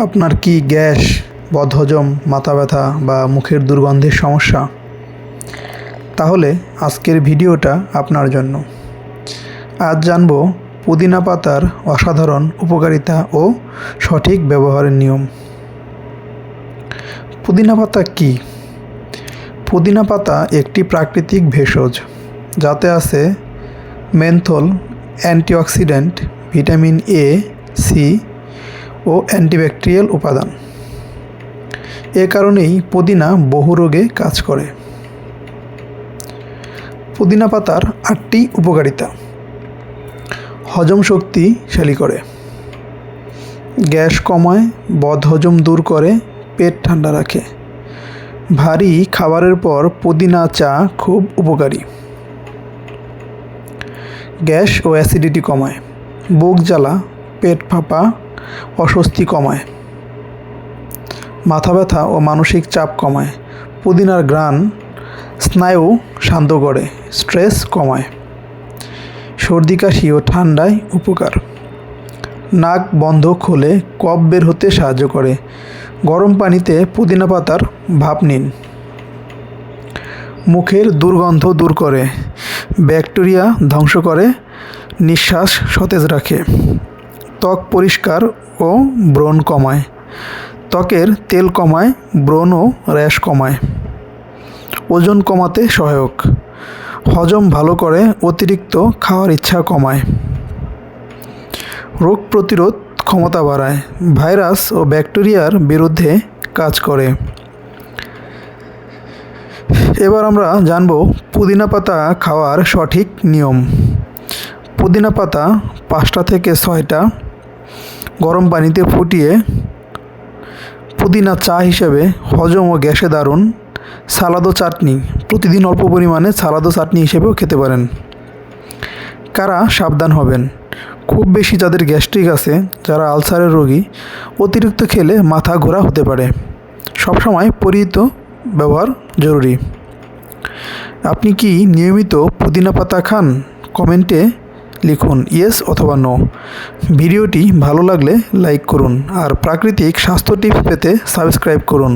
আপনার কি গ্যাস, বদহজম, মাথা ব্যথা বা মুখের দুর্গন্ধের সমস্যা? তাহলে আজকের ভিডিওটা আপনার জন্য। আজ জানব পুদিনা পাতার অসাধারণ উপকারিতা ও সঠিক ব্যবহারের নিয়ম। পুদিনা পাতা কী? পুদিনা পাতা একটি প্রাকৃতিক ভেষজ, যাতে আছে menthol, antioxidant, vitamin A, C ও অ্যান্টিব্যাকটেরিয়াল উপাদান। এ কারণেই পুদিনা বহু রোগে কাজ করে। পুদিনা পাতার 8টি উপকারিতা: হজম শক্তিশালী করে, গ্যাস কমায়, বদহজম দূর করে, পেট ঠান্ডা রাখে। ভারী খাবারের পর পুদিনা চা খুব উপকারী। গ্যাস ও অ্যাসিডিটি কমায়, বুক জ্বালা, পেট ফাঁপা, অস্বস্তি কমায়। মাথা ব্যথা ও মানসিক চাপ কমায়। পুদিনার ঘ্রাণ স্নায়ু শান্ত করে, স্ট্রেস কমায়। সর্দি কাশি ও ঠান্ডায় উপকার। নাক বন্ধ খোলে, কফ বের হতে সাহায্য করে। গরম পানিতে পুদিনা পাতার ভাপ নিন। মুখের দুর্গন্ধ দূর করে, ব্যাকটেরিয়া ধ্বংস করে, নিঃশ্বাস সতেজ রাখে। ত্বক পরিষ্কার ও ব্রণ কমায়। ত্বকের তেল কমায়, ব্রণ ও র্যাশ কমায়। ওজন কমাতে সহায়ক। হজম ভালো করে, অতিরিক্ত খাওয়ার ইচ্ছা কমায়। রোগ প্রতিরোধ ক্ষমতা বাড়ায়, ভাইরাস ও ব্যাকটেরিয়ার বিরুদ্ধে কাজ করে। এবার আমরা জানব পুদিনা পাতা খাওয়ার সঠিক নিয়ম। পুদিনা পাতা 5টা থেকে 6টা গরম পানিতে ফুটিয়ে পুদিনা চা হিসেবে, হজম ও গ্যাসে দারুণ। সালাদ ও চাটনি, প্রতিদিন অল্প পরিমাণে সালাদ ও চাটনি হিসেবেও খেতে পারেন। কারা সাবধান হবেন? খুব বেশি যাদের গ্যাস্ট্রিক আছে, যারা আলসারের রোগী, অতিরিক্ত খেলে মাথা ঘোরা হতে পারে। সবসময় পরিমিত ব্যবহার জরুরি। আপনি কি নিয়মিত পুদিনা পাতা খান? কমেন্টে লিখুন ইয়েস অথবা নো। ভিডিওটি ভালো লাগলে লাইক করুন আর প্রাকৃতিক স্বাস্থ্য টিপস পেতে সাবস্ক্রাইব করুন।